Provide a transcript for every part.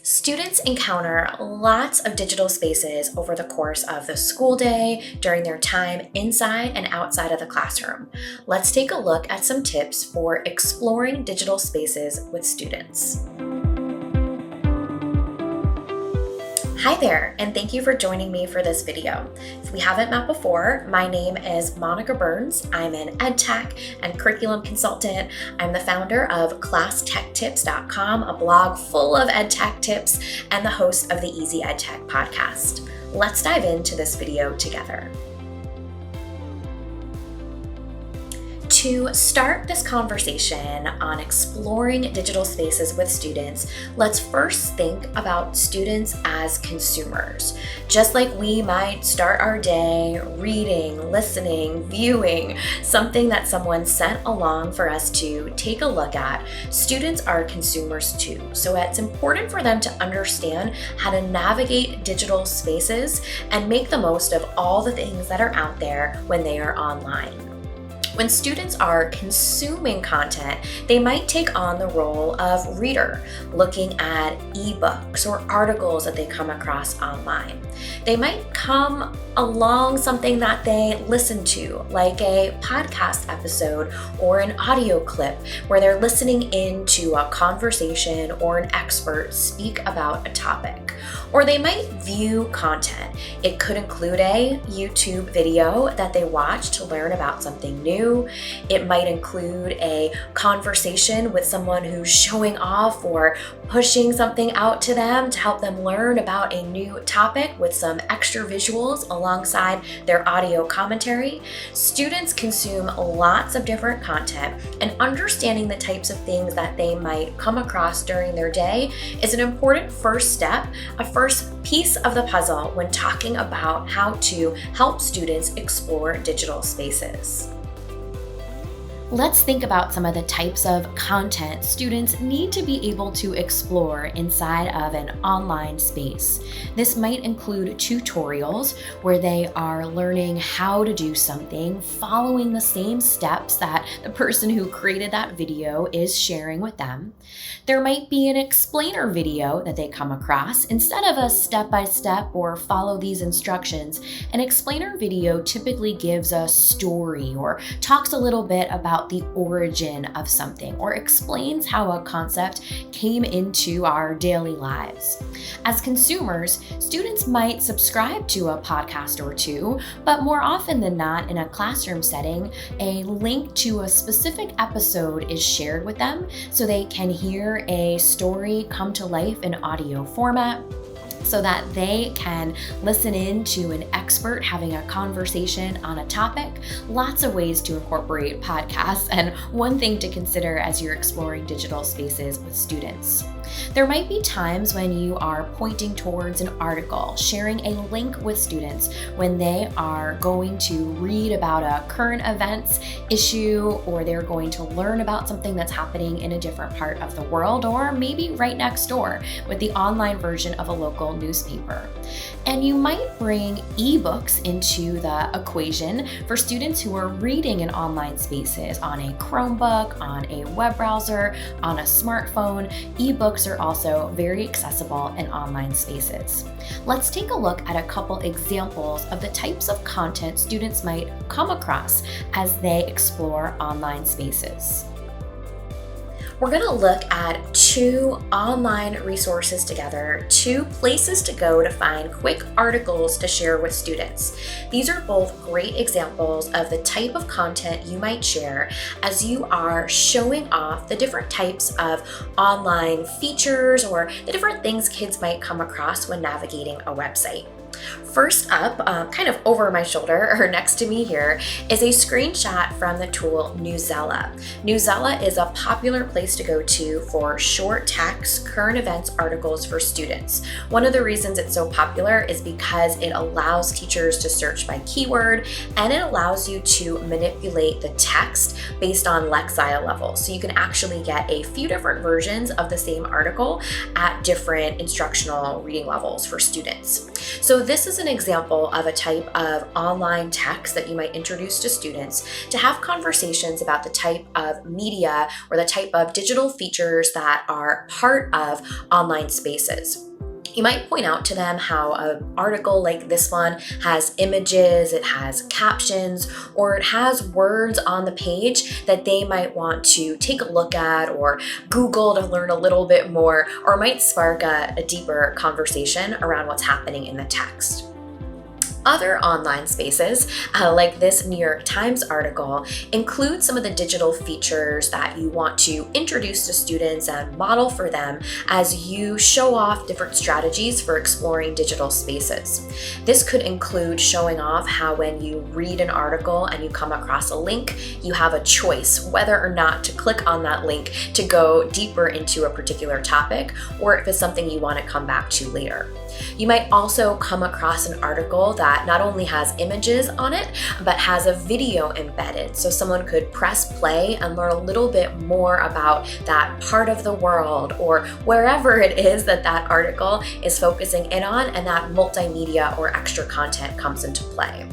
Students encounter lots of digital spaces over the course of the school day, during their time inside and outside of the classroom. Let's take a look at some tips for exploring digital spaces with students. Hi there, and thank you for joining me for this video. If we haven't met before, my name is Monica Burns. I'm an EdTech and curriculum consultant. I'm the founder of ClassTechTips.com, a blog full of EdTech tips, and the host of the Easy EdTech podcast. Let's dive into this video together. To start this conversation on exploring digital spaces with students, let's first think about students as consumers. Just like we might start our day reading, listening, viewing something that someone sent along for us to take a look at, students are consumers too. So it's important for them to understand how to navigate digital spaces and make the most of all the things that are out there when they are online. When students are consuming content, they might take on the role of reader, looking at ebooks or articles that they come across online. They might come along something that they listen to, like a podcast episode or an audio clip where they're listening into a conversation or an expert speak about a topic. Or they might view content. It could include a YouTube video that they watch to learn about something new. It might include a conversation with someone who's showing off or pushing something out to them to help them learn about a new topic with some extra visuals alongside their audio commentary. Students consume lots of different content, and understanding the types of things that they might come across during their day is an important first step, a first piece of the puzzle when talking about how to help students explore digital spaces. Let's think about some of the types of content students need to be able to explore inside of an online space. This might include tutorials where they are learning how to do something, following the same steps that the person who created that video is sharing with them. There might be an explainer video that they come across. Instead of a step-by-step or follow these instructions, an explainer video typically gives a story or talks a little bit about the origin of something or explains how a concept came into our daily lives. As consumers, students might subscribe to a podcast or two, but more often than not in a classroom setting, a link to a specific episode is shared with them so they can hear a story come to life in audio format, so that they can listen in to an expert having a conversation on a topic. Lots of ways to incorporate podcasts, and one thing to consider as you're exploring digital spaces with students. There might be times when you are pointing towards an article, sharing a link with students when they are going to read about a current events issue, or they're going to learn about something that's happening in a different part of the world, or maybe right next door with the online version of a local newspaper. And you might bring ebooks into the equation for students who are reading in online spaces on a Chromebook, on a web browser, on a smartphone. Ebooks are also very accessible in online spaces. Let's take a look at a couple examples of the types of content students might come across as they explore online spaces. We're going to look at two online resources together, two places to go to find quick articles to share with students. These are both great examples of the type of content you might share as you are showing off the different types of online features or the different things kids might come across when navigating a website. First up, kind of over my shoulder or next to me here, is a screenshot from the tool Newsela. Newsela is a popular place to go to for short text, current events articles for students. One of the reasons it's so popular is because it allows teachers to search by keyword, and it allows you to manipulate the text based on lexile levels. So you can actually get a few different versions of the same article at different instructional reading levels for students. So So this is an example of a type of online text that you might introduce to students to have conversations about the type of media or the type of digital features that are part of online spaces. You might point out to them how an article like this one has images, it has captions, or it has words on the page that they might want to take a look at or Google to learn a little bit more, or might spark a deeper conversation around what's happening in the text. Other online spaces, like this New York Times article, include some of the digital features that you want to introduce to students and model for them as you show off different strategies for exploring digital spaces. This could include showing off how when you read an article and you come across a link, you have a choice whether or not to click on that link to go deeper into a particular topic, or if it's something you want to come back to later. You might also come across an article that not only has images on it, but has a video embedded. So someone could press play and learn a little bit more about that part of the world or wherever it is that that article is focusing in on, and that multimedia or extra content comes into play.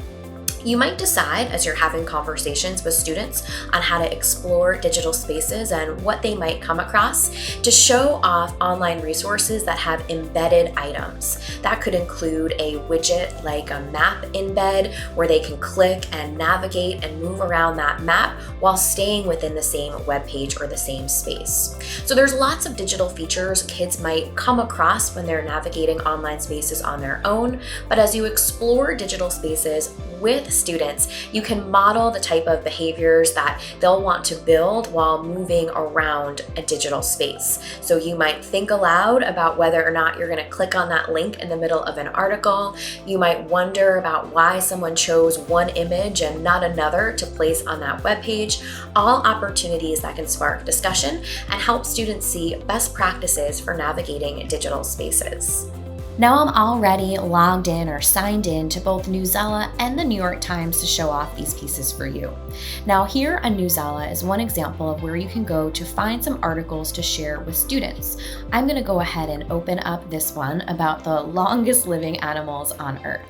You might decide as you're having conversations with students on how to explore digital spaces and what they might come across to show off online resources that have embedded items. That could include a widget like a map embed where they can click and navigate and move around that map while staying within the same web page or the same space. So there's lots of digital features kids might come across when they're navigating online spaces on their own, but as you explore digital spaces with students, you can model the type of behaviors that they'll want to build while moving around a digital space. So you might think aloud about whether or not you're going to click on that link in the middle of an article. You might wonder about why someone chose one image and not another to place on that web page. All opportunities that can spark discussion and help students see best practices for navigating digital spaces. Now I'm already logged in or signed in to both Newsela and the New York Times to show off these pieces for you. Now here on Newsela is one example of where you can go to find some articles to share with students. I'm going to go ahead and open up this one about the longest living animals on Earth.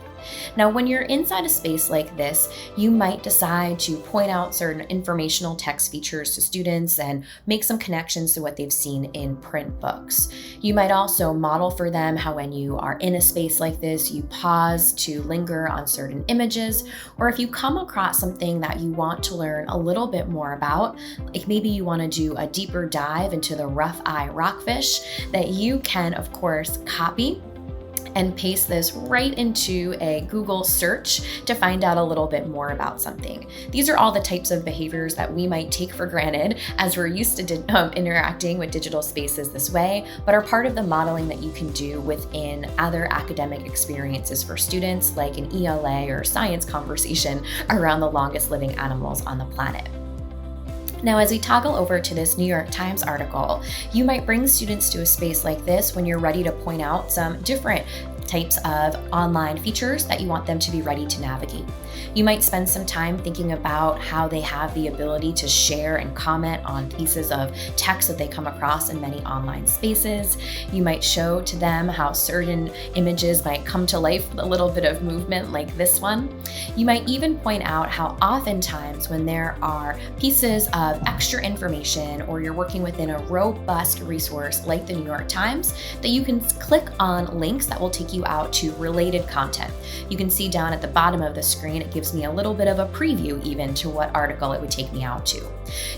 Now, when you're inside a space like this, you might decide to point out certain informational text features to students and make some connections to what they've seen in print books. You might also model for them how when you are in a space like this, you pause to linger on certain images, or if you come across something that you want to learn a little bit more about, like maybe you want to do a deeper dive into the rough-eye rockfish, that you can, of course, copy and paste this right into a Google search to find out a little bit more about something. These are all the types of behaviors that we might take for granted as we're used to interacting with digital spaces this way, but are part of the modeling that you can do within other academic experiences for students, like an ELA or science conversation around the longest living animals on the planet. Now, as we toggle over to this New York Times article, you might bring students to a space like this when you're ready to point out some different types of online features that you want them to be ready to navigate. You might spend some time thinking about how they have the ability to share and comment on pieces of text that they come across in many online spaces. You might show to them how certain images might come to life with a little bit of movement like this one. You might even point out how oftentimes when there are pieces of extra information or you're working within a robust resource like the New York Times, that you can click on links that will take you out to related content. You can see down at the bottom of the screen, it gives me a little bit of a preview even to what article it would take me out to.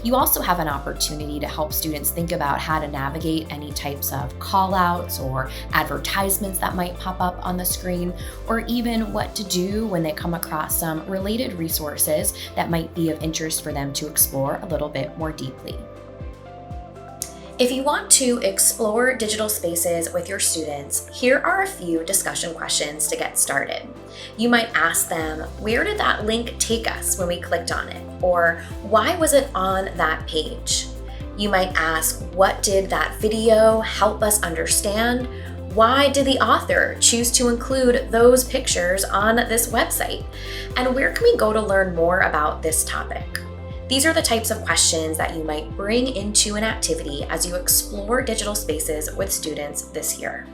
You also have an opportunity to help students think about how to navigate any types of call-outs or advertisements that might pop up on the screen, or even what to do when they come across some related resources that might be of interest for them to explore a little bit more deeply. If you want to explore digital spaces with your students, here are a few discussion questions to get started. You might ask them, where did that link take us when we clicked on it? Or why was it on that page? You might ask, what did that video help us understand? Why did the author choose to include those pictures on this website? And where can we go to learn more about this topic? These are the types of questions that you might bring into an activity as you explore digital spaces with students this year.